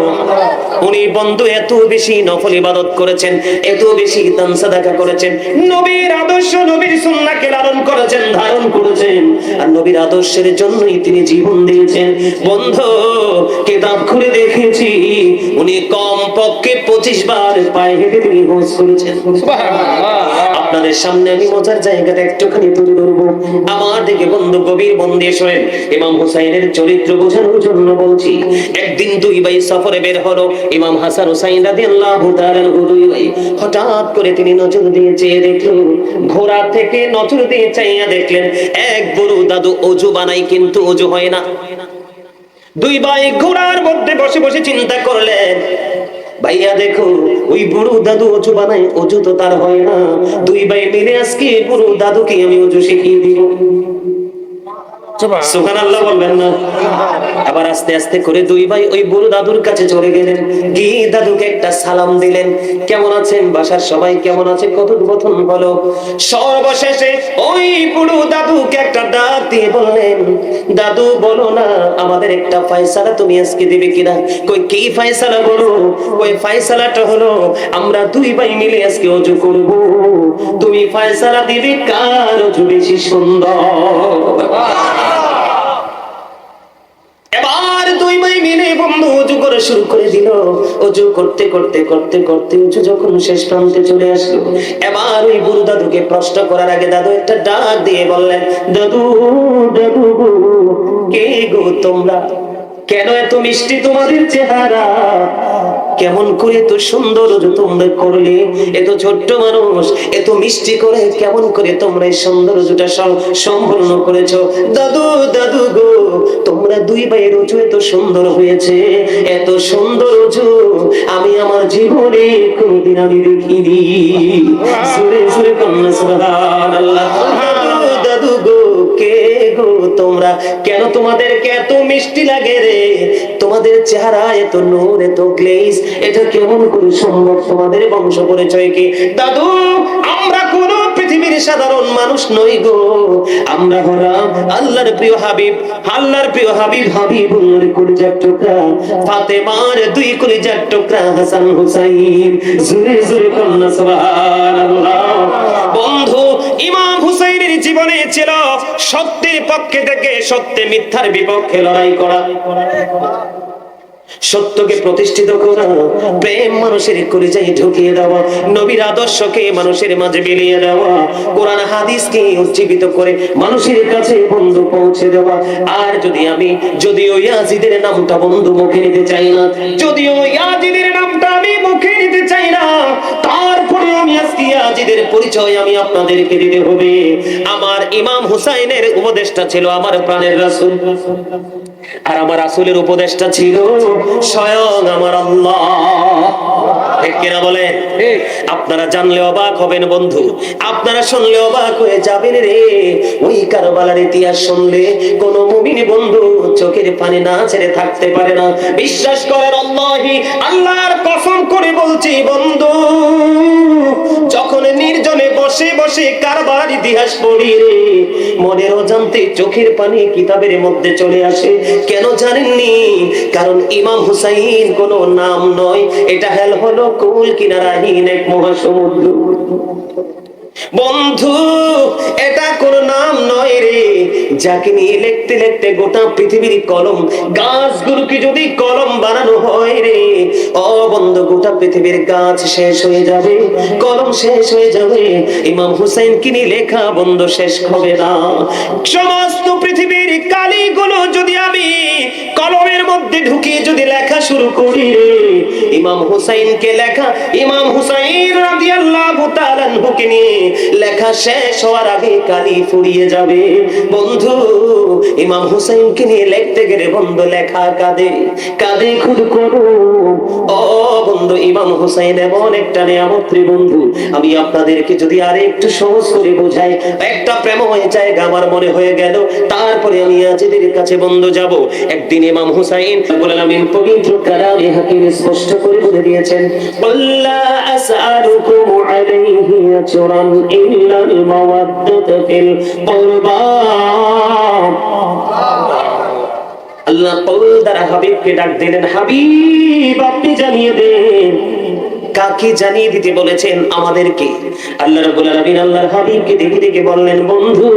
উনি বন্ধু এত বেশি নফল ইবাদত করেছেন, এত বেশি দান সাদাকা করেছেন, নবীর আদর্শ নবীর সুন্নাহকে লালন করেছেন, ধারণ করেছেন, আর নবীর আদর্শের জন্যই তিনি জীবন দিয়েছেন। বন্ধু কিতাব খুলে দেখেছি, উনি কম পক্ষে 25 বার পায়ে হেঁটে তিনি হজ করেছেন। সুবহানাল্লাহ। আপনাদের সামনে আমি মজার জায়গাটা একটুখানি তুলে ধরবো। আমার দিকে বন্ধু গভীর মন দিয়ে শোনেন। ইমাম হুসাইনের চরিত্র বোঝানোর জন্য বলছি। একদিন দুই ভাই সফরে বের হলো। ইমাম হাসান হুসাইন রাদিয়াল্লাহু তাআলা দুই ভাই, হঠাৎ করে তিনি নজর দিয়ে চেয়ে দেখলেন, ঘোড়া থেকে নজর দিয়ে চাইয়া দেখলেন এক বুড়ো দাদু ওযু বানাই, কিন্তু ওযু হয় না। দুই ভাই ঘোড়ার মধ্যে বসে বসে চিন্তা করলেন, ভাইয়া দেখো, ওই বুড়ো দাদু ওযু বানায়, ওযু তো তার হয় না। দুই ভাই মিলে আজকে বুড়ো দাদুকে আমি ওযু শিখিয়ে দিব। সুবহানাল্লাহ বলবেন না? আবার আস্তে আস্তে করে দুই ভাই ওই বুড়ো দাদুর কাছে চলে গেলেন, গিয়ে দাদুকে একটা সালাম দিলেন, কেমন আছেন, বাসার সবাই কেমন আছে, কথোপকথন হলো। সর্বশেষে ওই বুড়ো দাদুকে একটা ডাক দিয়ে বললেন, দাদু বলো না, আমাদের একটা ফয়সালা তুমি আজকে দিবে কিনা? কই কি ফয়সালা বলো? ওই ফয়সালাটা হলো আমরা দুই ভাই মিলে আজকে ওযু করব, তুমি ফয়সালা দিবে কার ওযু বেশি সুন্দর। এবার দুই ভাই মিলে বন্ধু ওযু করে শুরু করে দিল। ওযু করতে করতে করতে করতে ওযু যখন শেষ প্রান্তে চলে আসলো, এবার ওই বুড়ো দাদুকে প্রশ্ন করার আগে দাদু একটা ডাক দিয়ে বললেন, দাদু দাদু গো, কে গো তোমরা? কেন এত মিষ্টি তোমাদের চেহারা? কেমন করে এত সুন্দর ওযু তোমরা করলে? এত ছোট্ট মানুষ, এত মিষ্টি করে কেমন করে তোমরা এই সুন্দর ওযুটা সম্পূর্ণ করেছো? দাদু দাদু গো, তোমরা দুই ভাইয়ের ওযু এত সুন্দর হয়েছে, এত সুন্দর ওযু আমি আমার জীবনে কোনোদিন আমি দেখিনি। সুরে সুরে কন্যা সুবহানাল্লাহ। দাদু দাদু গো, কে গো তোমরা? কেন তোমাদেরকে এত মিষ্টি লাগে রে? তোমাদের চেহারা এত নূর, এত গ্লেজ, এটা কেমন করে সম্ভব? তোমাদের বংশ পরিচয় কি? দাদু, আমরা কোন পৃথিবীর সাধারণ মানুষ নই গো, আমরা হলাম আল্লাহর প্রিয় হাবিব, আল্লাহর প্রিয় হাবিব হাবিবুল্লাহর কলিজার টুকরা, ফাতেমার দুই কলিজার টুকরা হাসান হুসাইন। জোরে জোরে কন্যা সুবহানাল্লাহ। বন্ধু, ইমাম হুসাইনের জীবনে ছিল সত্যের পক্ষে থেকে সত্যে মিথ্যার বিপক্ষে লড়াই করা, সত্যকে প্রতিষ্ঠিত করা, প্রেম মানুষের কলিজায় ঢুকিয়ে দেওয়া, নবীর আদর্শকে মানুষের মাঝে বিলিয়ে দেওয়া, কোরআন হাদিসকে উজ্জীবিত করে মানুষের কাছে বন্ধু পৌঁছে দেওয়া। আর যদিও ইয়াজিদের নামটা বন্ধু মুখে নিতে চাই না, যদিও ইয়াজিদের নামটা আমি মুখে নিতে চাই না, তারপরে আমি আজকে ইয়াজিদের পরিচয় আমি আপনাদেরকে দিতে হবে। আমার ইমাম হুসাইনের উপদেশটা ছিল আমার প্রাণের রাসূল, আর আমার রাসূলের উপদেশটা ছিল স্বয়ং আমার আল্লাহ। ঠিক কিনা বলে? আপনারা জানলে অবাক হবেন বন্ধু, আপনারা শুনলে অবাক হয়ে যাবেন রে। ওই কারবালার ইতিহাস শুনলে কোন মুমিন বন্ধু চোখের পানি না ছেড়ে থাকতে পারে না। বিশ্বাস করেন, আল্লাহি, আল্লাহর কসম করে বলছি বন্ধু, যখন নির্জনে বসে বসে কারবালার ইতিহাস পড়ি রে, মনের অজান্তে চোখের পানি কিতাবের মধ্যে চলে আসে। কেন জানেননি? কারণ ইমাম হুসাইন কোনো নাম নয়, এটা হলো কুল কিনারাহীন এক মহাসমুদ্র। বন্ধু, এটা কোন নাম নয় রে, যাকে নিয়ে লিখতে লিখতে গোটা পৃথিবীর কলম, গাছগুলোকে যদি কলম বানানো হয় রে, ও বন্ধু, গোটা পৃথিবীর গাছ শেষ হয়ে যাবে, কলম শেষ হয়ে যাবে, ইমাম হুসাইনকে নিয়ে লেখা বন্ধু শেষ হবে না। সমস্ত পৃথিবীর কালিগুলো যদি আমি কলমের মধ্যে ঢুকিয়ে যদি লেখা শুরু করি রে, ইমাম হুসাইনকে লেখা, ইমাম হুসাইন রাদিয়াল্লাহু তাআলা আনহুকে নিয়ে লেখা শেষ হওয়ার আগে কালি ফুরিয়ে যাবে। বন্ধু, ইমাম হুসাইনকে নিয়ে লিখতে গেলে বন্ধু লেখা কাঁদে কাঁদে খুদ করো। ও বন্ধু, ইমাম হুসাইন এমন একটা নিয়ামত রে বন্ধু, আমি আপনাদেরকে যদি আরে একটু সহজ করে বোঝাই, একটা প্রেম হয়ে জায়গা আমার মনে হয়ে গেল। তারপরে আমি আজিদের কাছে বন্ধু যাব। একদিন ইমাম হুসাইন বলেন, আমি পবিত্র কালামে হাকিম স্পষ্ট করে বলে দিয়েছেন, আল্লাহ আসআলুকুম আলাইহি আজরান ইল্লাল মাওয়াদ্দাতা ফিল কুরবা। আল্লাহ কওল দ্বারা হাবিবকে ডাক দিলেন, হাবিব আপনি জানিয়ে দেন। কাকে জানিয়ে দিতে বলেছেন? আমাদেরকে। আল্লাহ রাব্বুল আলামিন আল্লাহর হাবিবকে দেখে দেখে বললেন, বন্ধু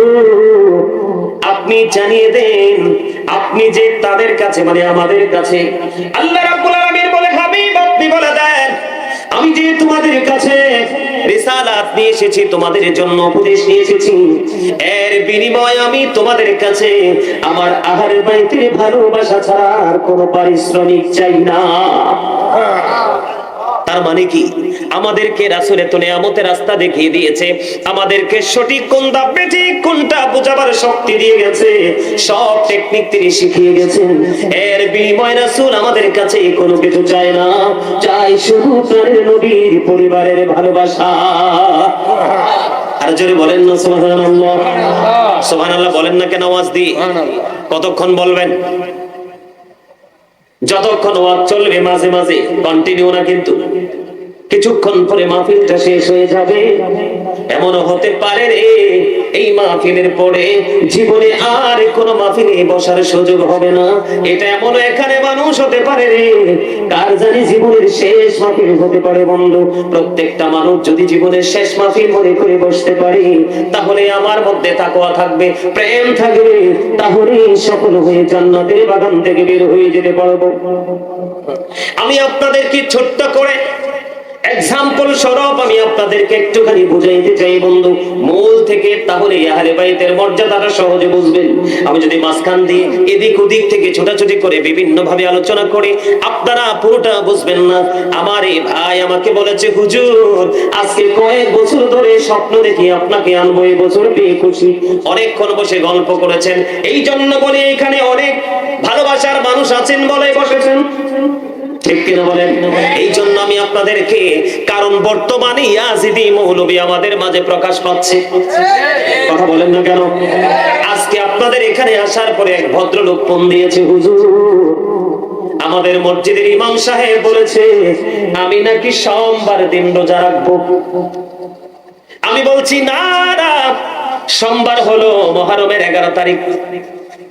আপনি জানিয়ে দেন, আপনি যে তাদের কাছে মানে আমাদের কাছে। আল্লাহ রাব্বুল আলামিন বলে, হাবিব আপনি বলে দেন, আমি যে তোমাদের কাছে রিসালাত নিয়ে এসেছি, তোমাদের জন্য উপদেশ নিয়ে এসেছি, এর বিনিময়ে আমি তোমাদের কাছে আমার আহলে বাইতের ভালোবাসা ছাড়া আর কোনো পারিশ্রমিক চাই না। তার মানে কি? আমাদেরকে রাসূলের তো নিয়ামতের রাস্তা দেখিয়ে দিয়েছে, আমাদেরকে সঠিক কোনটা বেঠিক কোনটা বোঝাবার শক্তি দিয়ে গেছে, সব টেকনিক তিনি শিখিয়ে গেছেন। এর বিনিময়ে রাসূল আমাদের কাছে কোনো কিছু চায় না, চাই শুধু প্রাণের নবীর পরিবারের ভালোবাসা। আর জোরে বলেন না সুবহানাল্লাহ। সুবহানাল্লাহ বলেন না কেন আওয়াজ দিয়ে? কতক্ষণ বলবেন? যতক্ষণ ওয়াজ চলবে, মাঝে মাঝে কন্টিনিউ না, কিন্তু কিছুক্ষণ পরে মাহফিলটা শেষ হয়ে যাবে। এমনও হতে পারে রে, এই মাহফিলের পরে জীবনে আর কোনো মাহফিলে বসার সুযোগ হবে না। এটা এমন এখানে মানুষ হতে পারে রে, কার জানি জীবনের শেষ মাহফিল হতে পারে বন্ধু। প্রত্যেকটা মানুষ যদি জীবনের শেষ মাহফিল মনে করে বসতে পারে, তাহলে আমার মধ্যে তাকওয়া থাকবে, প্রেম থাকবে, তাহলে সফল হয়ে জান্নাতের বাগান থেকে বের হয়ে যেতে পারবো। আমি আপনাদেরকে ছোট্ট করে এক্সাম্পল স্বরূপ আমি আপনাদেরকে একটুখানি বুঝাইতে চাই বন্ধু, মূল থেকে, তাহলে আহলে বাইতের মর্যাদাটা সহজে বুঝবেন। আমি যদি মাঝখান দিয়ে এদিক ওদিক থেকে ছোটাছুটি করে বিভিন্ন ভাবে আলোচনা করি, আপনারা পুরোটা বুঝবেন না। আমার এই ভাই আমাকে বলেছে, হুজুর আজকে কয়েক বছর ধরে স্বপ্ন দেখি আপনাকে আনবো, এই বছর পেয়ে খুশি। অনেকক্ষণ বসে গল্প করেছেন, এই জন্য বলে এখানে অনেক ভালোবাসার মানুষ আছেন বলে বসেছেন, ঠিক কিনা বলেন? এই জন্য আমি আপনাদেরকে, কারণ বর্তমানে ইয়াজিদি মৌলবী আমাদের মাঝে প্রকাশ পাচ্ছে, কথা বলেন না কেন? আজকে আপনাদের এখানে আসার পরে এক ভদ্রলোক ফোন দিয়েছে, হুজুর আমাদের মসজিদের ইমাম সাহেব বলেছে আমি নাকি সোমবার দিন রোজা রাখবো। আমি বলছি না না, সোমবার হলো মুহররমের 11 তারিখ,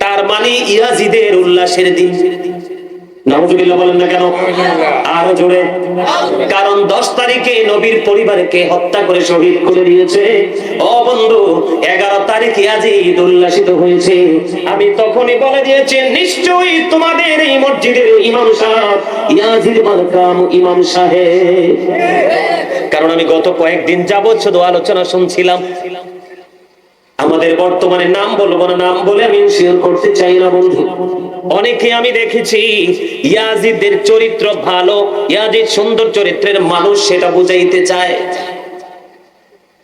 তার মানে ইয়াজিদের উল্লাসের দিন। নাউজুবিল্লাহ বলেন না কেন? আরো জোরে। কারণ 10 তারিখে নবীর পরিবারকে হত্যা করে শহীদ করে দিয়েছে। ও বন্ধু, 11 তারিখে ইয়াজিদ উল্লাসিত হয়েছে। আমি তখনই বলে দিয়েছি, নিশ্চয়ই তোমাদের এই মসজিদের ইমাম সাহেব ইয়াজিদ মারকাম ইমাম সাহেব। কারণ আমি গত কয়েকদিন যাবত শুধু আলোচনা শুনছিলাম। আমাদের বর্তমানে নাম বলবো না, নাম বলে আমি শেয়ার করতে চাই না বন্ধু। অনেকে আমি দেখেছি ইয়াজিদের চরিত্র ভালো, ইয়াজিদ সুন্দর চরিত্রের মানুষ, সেটা বুঝাইতে চায়।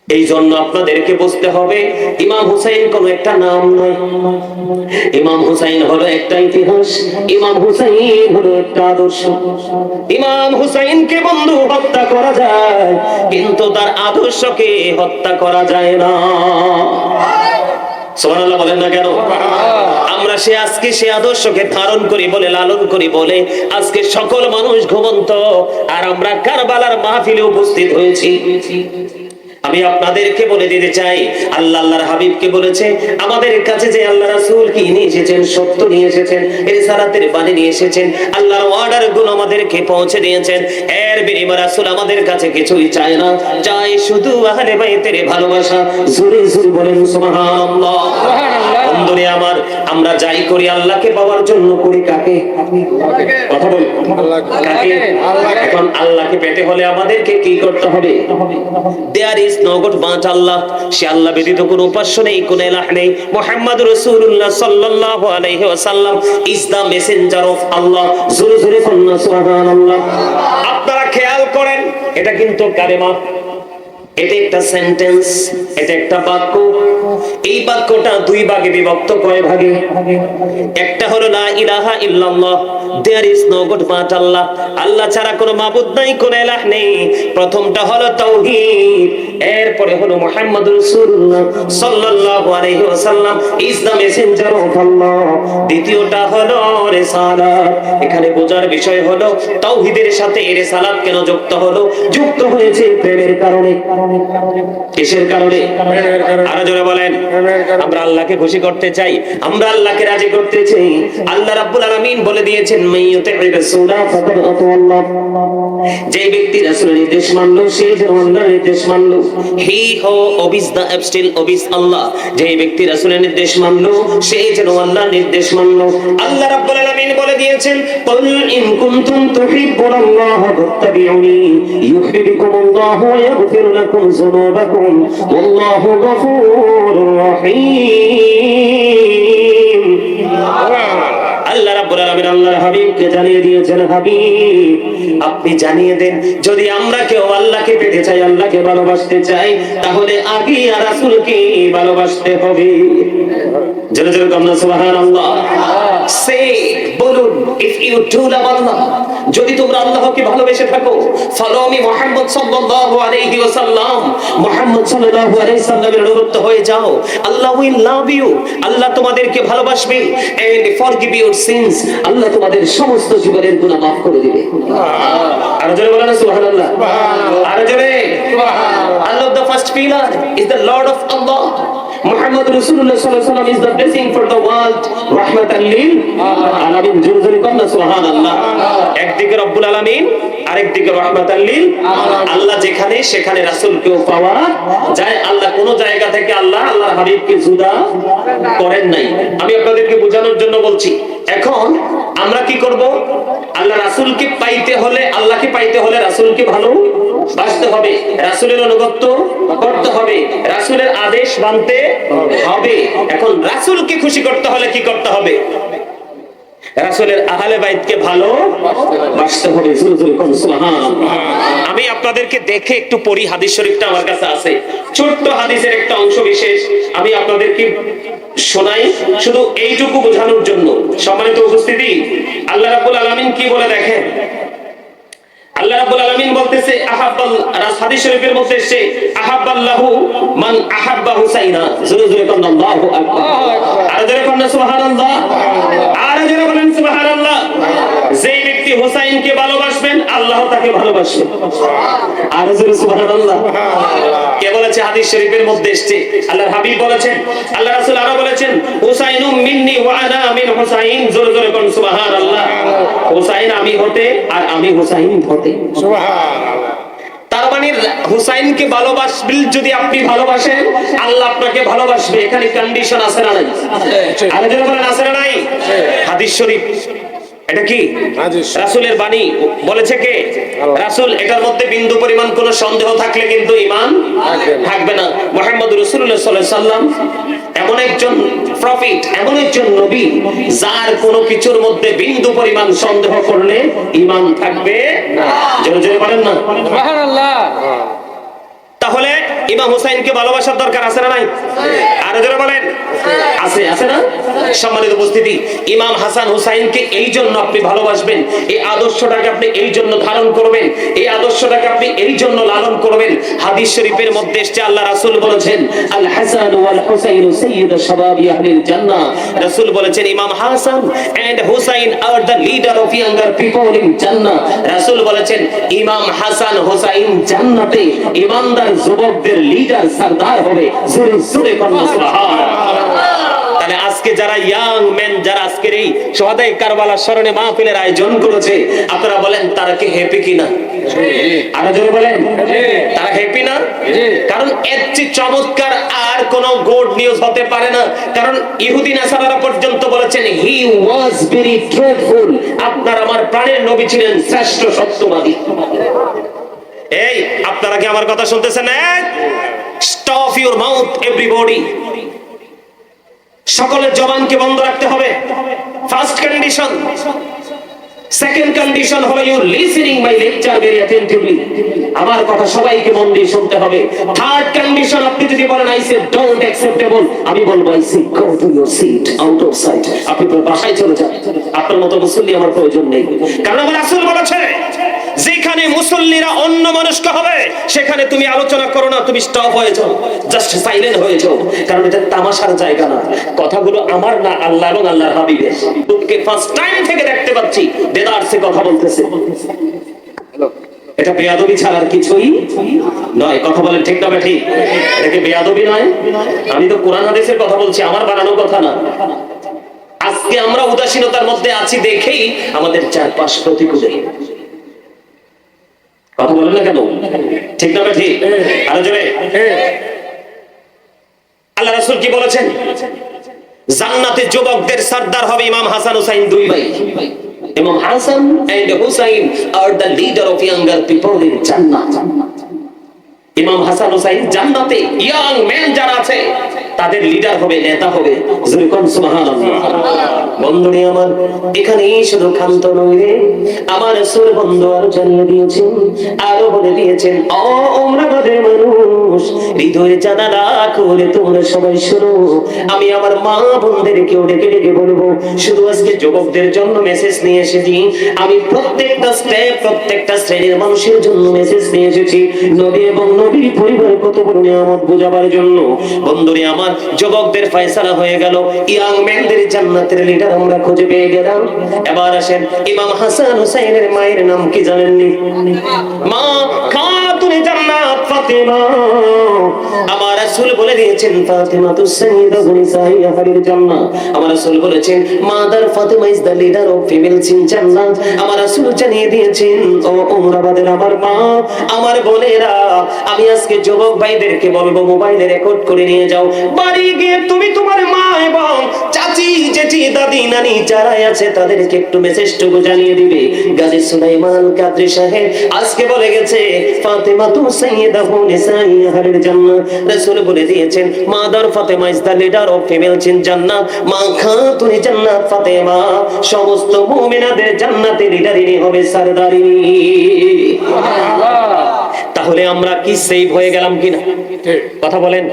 এই জন্য আপনাদেরকে বুঝতে হবে, ইমাম হুসাইন কোন একটা নাম নয়, ইমাম হুসাইন হলো একটা ইতিহাস, ইমাম হুসাইন হলো একটা আদর্শ। ইমাম হুসাইনকে বন্ধু হত্যা করা যায়, কিন্তু তার আদর্শকে হত্যা করা যায় না। সুবহানাল্লাহ বলেন না কেন? আমরা আজকে সে আদর্শকে ধারণ করি বলে, লালন করি বলে আজকে সকল মানুষ ঘুমন্ত, আর আমরা কারবালার মাহফিলে উপস্থিত হয়েছি। আমি আপনাদেরকে বলে দিতে চাই, আল্লাহ আল্লাহর হাবিবকে বলেছে আমাদের কাছে যে আল্লাহ রাসূল কি নিয়ে এসেছেন, সত্য নিয়ে এসেছেন, রিসালাতের বাণী নিয়ে এসেছেন, আল্লাহর অর্ডার গুলো আমাদেরকে পৌঁছে দিয়েছেন। এর বিনিময়ে রাসূল আমাদের কাছে কিছুই চায় না, চায় শুধু আহলে বাইতের ভালোবাসা। জোরে জোরে বলেন সুবহানাল্লাহ। বন্ধুরে আমার, আমরা যাই করি আল্লাহকে পাওয়ার জন্য করি কাকে? কথা বল, কাকে? এখন আল্লাহকে পেতে হলে আমাদেরকে কি করতে হবে? There is no God but Allah. সে আল্লাহ ব্যতীত কোনো উপাস্য নেই, কোনো ইলাহ নেই। মুহাম্মদুর রাসূলুল্লাহ সাল্লাল্লাহু আলাইহি ওয়াসাল্লাম is the messenger of Allah. জোরে জোরে বলুন সুবহানাল্লাহ। আপনারা খেয়াল করেন, এটা কিন্তু কালেমা, এটা একটা সেন্টেন্স, এটা একটা বাক্য। এই বাক্যটা দুই ভাগে বিভক্ত। কয় ভাগে? একটা হলো লা ইলাহা ইল্লাল্লাহ, there is no god but Allah, আল্লাহ ছাড়া কোনো মাবুদ নাই, কোনো ইলাহ নেই। প্রথমটা হলো তাওহীদ, এরপরে হলো মুহাম্মদুর রাসূলুল্লাহ সাল্লাল্লাহু আলাইহি ওয়াসাল্লাম ইজ দ্য মেসেঞ্জার অফ আল্লাহ। দ্বিতীয়টা হলো রিসালাত। এখানে বোঝার বিষয় হলো তাওহীদের সাথে রিসালাত কেন যুক্ত হলো? যুক্ত হয়েছে প্রেমের কারণে। কিসের কারণে? আরো জোরে বলেন। আমরা আল্লাহকে খুশি করতে চাই, আমরা আল্লাহকে রাজি করতে চাই। আল্লাহ রাব্বুল আলামিন বলে দিয়েছেন মাইয়ুতির রাসূলা ফাকাদ আতাল্লাহ, যে ব্যক্তি রাসূলের নির্দেশ মানলো সে যেন আল্লাহর নির্দেশ মানলো। হি হু ওবিস দ্য অ্যাবস্টিল ওবিস আল্লাহ, যে ব্যক্তি রাসূলের নির্দেশ মানলো সে যেন আল্লাহর নির্দেশ মানলো। আল্লাহ রাব্বুল আলামিন বলে দিয়েছেন কুল ইন কুনতুম তুহিব্বুনাল্লাহ ফাত্তাবিউনি ইউহিব্বুকুমুল্লাহু ওয়া ইয়াগফির লাকুম যুনুবাকুম ওয়াল্লাহু গফুরুর রহিম। আল্লাহ রাব্বুল আলামিন আল্লাহর হাবিবকে জানিয়ে দিয়েছেন, হাবিব আপনি জানিয়ে দেন যদি আমরা কেউ আল্লাহকে পেতে চাই, আল্লাহকে ভালোবাসতে চাই, তাহলে আগে রাসূলকে ভালোবাসতে হবে। জোরে জোরে বলুন সুবহানাল্লাহ। সে বলুন, ইফ ইউ ডু লাভ আল্লাহ, যদি তোমরা আল্লাহকে ভালোবেসে থাকো, ফলো মি মুহাম্মদ সাল্লাল্লাহু আলাইহি ওয়াসাল্লাম, মুহাম্মদ সাল্লাল্লাহু আলাইহি সাল্লামের অনুগত হয়ে যাও, আল্লাহ উইল লাভ ইউ, আল্লাহ তোমাদেরকে ভালোবাসবে, এন্ড ফরগিভ ইউর সিনস, আল্লাহ তোমাদের সমস্ত জীবনের গুনাহ maaf করে দিবে। আর জোরে বলেন সুবহানাল্লাহ। আর জোরে সুবহানাল্লাহ। আল্লাহ the first pillar is the Lord of Allah. Muhammad Rasulullah sallallahu alaihi wasallam is the blessing for the world, rahmatan lil alamin. জোরে জোরে বলেন সুবহানাল্লাহ। একদিকে রব্বুল আলামিন, আরেকদিকে রাহমাতাল লিল আলামিন। আল্লাহ যেখানে সেখানে রাসূলকেও পাওয়া যায়। আল্লাহ কোন জায়গা থেকে আল্লাহর হাবিবকে জুদা করেন নাই। আমি আপনাদেরকে বোঝানোর জন্য বলছি। এখন আমরা কি করব? আল্লাহ রাসূলকে পাইতে হলে, আল্লাহকে পাইতে হলে রাসূলকে ভালোবাসতে হবে, রাসূলের অনুগত করতে হবে, রাসূলের আদেশ মানতে হবে। এখন রাসূলকে খুশি করতে হলে কি করতে হবে? রাসূলের আহলে বাইতকে ভালোবাসতে হবে। সুবহানাল্লাহ। আমি আপনাদেরকে দেখে একটু পড়ি, হাদিস শরীফটা আমার কাছে আছে, ছোট্ট হাদিসের একটা অংশ বিশেষ আমি আপনাদেরকে শোনাই, শুধু এইটুকু বোঝানোর জন্য। সম্মানিত উপস্থিতি, আল্লাহ রাব্বুল আলামিন কি বলে দেখেন। আল্লাহ রাব্বুল আলামিন বলতেছে আহাব্বাল, হাদিস শরীফের মধ্যে এসেছে আহাব্বাল্লাহু মান আহাব্বা হুসাইনা। জোরে জোরে বলেন আল্লাহু আকবার। আর জোরে বলেন সুবহানাল্লাহ। আর জোরে বলেন সুবহানাল্লাহ। যেই ব্যক্তি হুসাইনকে ভালোবাসবেন আল্লাহ তাকে ভালোবাসবেন। আর জোরে সুবহানাল্লাহ। কে বলেছে? হাদিস শরীফের মধ্যে এসেছে, আল্লাহর হাবিব বলেছেন, আল্লাহ রাসূল আরো বলেছেন হুসাইনুম মিন্নি ওয়া আনা মিন হুসাইন। জোরে জোরে বলেন সুবহানাল্লাহ। হুসাইন আমি হতে আর আমি হুসাইন হতে। সুবহানাল্লাহ। তার মানে হুসাইনকে ভালোবাসবেন, যদি আপনি ভালোবাসেন আল্লাহ আপনাকে ভালোবাসবে। এখানে কন্ডিশন আছে না নাই? আর যারা বলেন আছে না নাই? হাদিস শরীফ এটা কি? রাসূলের বাণী। বলেছে কে? রাসূল। এটার মধ্যে বিন্দু পরিমাণ কোনো সন্দেহ থাকলে কিন্তু ঈমান থাকবে না। মুহাম্মদ রাসূলুল্লাহ সাল্লাল্লাহু আলাইহি সাল্লাম এমন একজন প্রফেট, এমন একজন নবী যার কোনো কিছুর মধ্যে বিন্দু পরিমাণ সন্দেহ করলে ঈমান থাকবে না। জোরে জোরে বলেন না সুবহানাল্লাহ। তাহলে ইমাম হুসাইনকে ভালোবাসার দরকার আছে না নাই? আরো জোরে বলেন আছে, আছে না? সম্মানিত উপস্থিতি, ইমাম হাসান হুসাইনকে এই জন্য আপনি ভালোবাসবেন, এই আদর্শটাকে আপনি এই জন্য ধারণ করবেন, এই আদর্শটাকে আপনি এই জন্য লালন করবেন। হাদিস শরীফের মধ্যে এসেছে আল্লাহ রাসূল বলেছেন আল হাসান ওয়াল হুসাইন সাইয়্যিদু শাবাবি আহলিল জান্নাহ। রাসূল বলেছেন ইমাম Hasan and Hussain are the leader of younger people in জান্নাহ। রাসূল বলেছেন ইমাম হাসান হুসাইন জান্নাতে ইমানদার যুবকদের যুবকদের লিডার সরদার হবে। জোরে জোরে সুবহানাল্লাহ। তাহলে আজকে যারা ইয়াং মেন যারা আজকের এই শহাদায়ে কারবালার স্মরণে মাহফিলের আয়োজন করেছে, আপনারা বলেন তারা কি হ্যাপি কিনা? আরো জোরে বলেন, তারা হ্যাপি না? কারণ এর চেয়ে চমৎকার আর কোন গুড নিউজ হতে পারে না। কারণ ইহুদি নাসারারা পর্যন্ত বলেছেন হি ওয়াজ ভেরি ট্রুথফুল, আপনার আমার প্রাণের নবী ছিলেন শ্রেষ্ঠ সত্যবাদী। এই আপনারা কি আমার কথা শুনতেছেন? স্টপ ইউর মাউথ এভরিবডি, সকলের জবানকে বন্ধ রাখতে হবে। First condition. সেকেন্ড কন্ডিশন হলো you listening my lecture very attentively, আমার কথা সবাইকে মন দিয়ে শুনতে হবে। থার্ড কন্ডিশন, আপনি যদি বলেন আই সে ডোন্ট অ্যাকসেপ্টেবল, আমি বলবো I say go to your seat out of sight, আপনি তো বাসায় চলে যান, আপনার মতো মুসল্লি আমার প্রয়োজন নেই। কারণ আমার রাসূল বলেছে যেখানে মুসল্লিরা অন্য মানুষকে হবে সেখানে তুমি আলোচনা করো না, তুমি স্টপ হয়ে যাও, জাস্ট সাইলেন্ট হয়ে যাও। কারণ এটা তামাশার জায়গা না, কথাগুলো আমার না, আল্লাহ এবং আল্লাহর হাবিবের। তোকে ফার্স্ট টাইম থেকে দেখতে পাচ্ছি দেদারসে কথা বলতেছে, এটা বেয়াদবি ছাড়া আর কিছুই নয়। কথা বলেন ঠিক না ঠিক? এটা কি বেয়াদবি নয়? আমি তো কোরআন হাদিসের কথা বলছি, আমার বানানো কথা না। আজকে আমরা উদাসীনতার মধ্যে আছি দেখেই আমাদের চারপাশ প্রতিকূলে। কথা বলেন না কেন? ঠিক না ঠিক? আরো জোরে। আল্লাহ রাসূল কি বলেছেন? জান্নাতে যুবকদের সরদার হবে ইমাম হাসান হুসাইন, দুই ভাই। Imam Hassan and Hussein are the leader of younger people in Jannah. ইমাম হাসান হুসাইন জান্নাতে ইয়াং মেন যারা আছে তাদের লিডার হবে, নেতা হবে। জোরে কোন সুবহানাল্লাহ। বন্ধুরে আমার, এখানেই শুধু ক্ষান্ত নয় রে, আমার রাসূল বন্ধু আর জানিয়ে দিয়েছেন, আরো বলে দিয়েছেন, ও উমরাবাদের মানুষ, হৃদয়ে জানালা করে তোমরা সবাই শোনো, আমি আমার মা বোনদেরকেও ডেকে ডেকে বলবো। শুধু আজকে যুবকদের জন্য মেসেজ নিয়ে এসেছি, আমি প্রত্যেকটা স্টেপ প্রত্যেকটা শ্রেণীর মানুষের জন্য মেসেজ নিয়ে এসেছি। নবী এবং নবীর পরিবার কত বড় নিয়ামত বোঝাবার জন্য। বন্ধুরে আমার, যুবকদের ফয়সালা হয়ে গেল, ইয়াং মেনদের জান্নাতের লিডার আমরা খুঁজে পেয়ে গেলাম। এবার আসেন, ইমাম হাসান হুসাইনের মায়ের নাম কি জানেননি? মা খাতুনে জান্নাত ফাতেমা। আমার রাসূল বলে দিয়েছেন ফাতেমাতুস সাইয়্যিদাতুন নিসাই আহলিল জান্নাহ। আমার রাসূল বলেছেন mother Fatema is the leader of females in জান্নাত। আমার রাসূল জানিয়ে দিয়েছেন, ও উমরাবাদের আমার মা, আমার বোনেরা, আমি আজকে যুবক ভাইদেরকে বলবো মোবাইলে রেকর্ড করে নিয়ে যাও, বাড়ি গিয়ে তুমি তোমার মা এবং চাচি জেঠি দাদি নানি যারা আছে তাদেরকে একটু মেসেজটুকু জানিয়ে দিবে। গাজী সুলাইমান কাদরী সাহেব আজকে বলে গেছে ফাতেমাতুস সাইয়্যিদাতুন নিসাই আহলিল জান্নাহ। রাসূল বলে দিয়েছেন mother Fatema is the leader of females in জান্নাত। মা খাতুনে জান্নাত ফাতেমা সমস্ত মুমিনাদের জান্নাতের লিডারিনী হবে, সরদারিনী। তাহলে আমরা কি সেভ হয়ে গেলাম কিনা? কথা বলেন,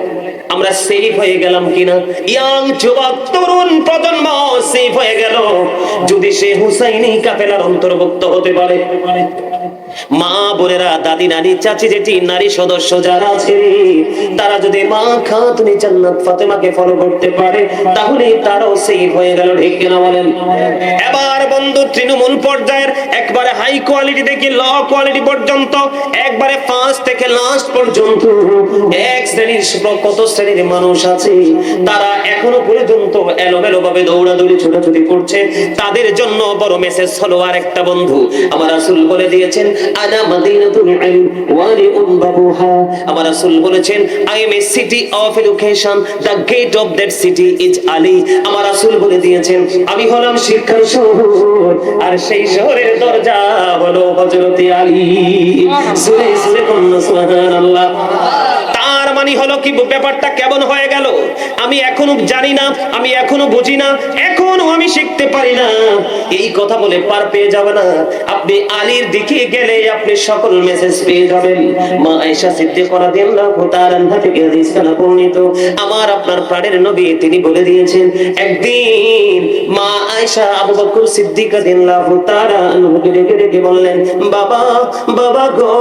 আমরা সেভ হয়ে গেলাম কিনা? ইয়াং যুবক তরুণ প্রজন্ম সেভ হয়ে গেল যদি সে হুসাইনি কাফেলার অন্তর্ভুক্ত হতে পারে। মা বোনেরা, দাদি নানি চাচি জেঠি নারী সদস্য যারা আছে, তারা যদি মা খাতুনে জান্নাত ফাতেমাকে ফলো করতে পারে তাহলে তারাও সেভ হয়ে গেল। ঠিক কিনা বলেন? এবার বন্ধু, তৃণমূল পর্যায়ের একবারে হাই কোয়ালিটি থেকে লো কোয়ালিটি পর্যন্ত, একবারে ফার্স্ট থেকে লাস্ট পর্যন্ত এক শ্রেণীর কত শ্রেণীর মানুষ আছে তারা এখনো পর্যন্ত এলোমেলো ভাবে দৌড়াদৌড়ি ছোটাছুটি করছে। তাদের জন্য বড় মেসেজ হলো আরেকটা বন্ধু, আমার রাসূল বলে দিয়েছেন আনা মাদিনাতুল ইলম ওয়া লিউন বাবুহা। আমার রাসূল বলেছেন I am a city of education, the gate of that city is Ali. আমার রাসূল বলে দিয়েছেন আমি হলাম শিক্ষার শহর, আর সেই শহরের দরজা হলো হযরতে আলী। সুরে সুরে কোন সুবহানাল্লাহ। তার মানে হলো কি, ব্যাপারটা কেমন হয়ে গেল আমি এখনো জানি না, আমি এখনো বুঝি না, এখনো আমি শিখতে পারি না, এই কথা বলে পার পেয়ে যাবে না। আপনি আলীর দিকে গেলে আপনি সকল মেসেজ পেয়ে যাবেন। মা আয়েশা সিদ্দিকা রাদিয়াল্লাহু তাআলা আনহা থেকে হাদিস কানা বর্ণিত, আমার আপনার প্রাণের নবী তিনি বলে দিয়েছেন, একদিন মা আয়েশা আবু বকর সিদ্দিক রাদিয়াল্লাহু তাআলা আনহুকে ডেকে ডেকে বললেন, বাবা বাবা গো,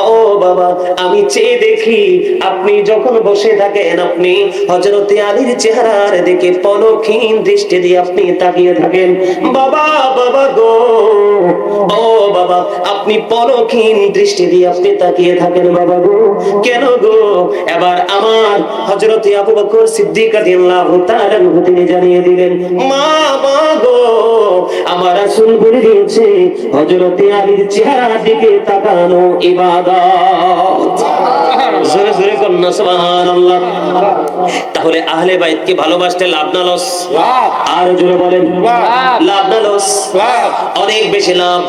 ও বাবা আমি চেয়ে দেখি আপনি যখন বসে থাকেন আপনি হযরতে আলীর চেহারার দিকে পলকহীন দৃষ্টি দিয়ে আপনি তাকিয়ে থাকেন। বাবা বাবা গো, ও বাবা, আপনি পলকহীন দৃষ্টি দিয়ে আপনি তাকিয়ে থাকেন বাবা গো, কেন গো? এবার আমার হযরতে আবু বকর সিদ্দিক রাদিয়াল্লাহু তাআলা তিনি জানিয়ে দিলেন, মা মা গো, আমার রাসূল বলে দিয়েছে হযরতে আলীর চেহারার দিকে তাকানো ইবাদত। জোরে জোরে কন্না সুবহানাল্লাহ। তাহলে আহলে বাইতকে ভালোবাসতে লাভ না লস? আর জোরে বলেন, লাভ না লস? অনেক বেশি লাভ।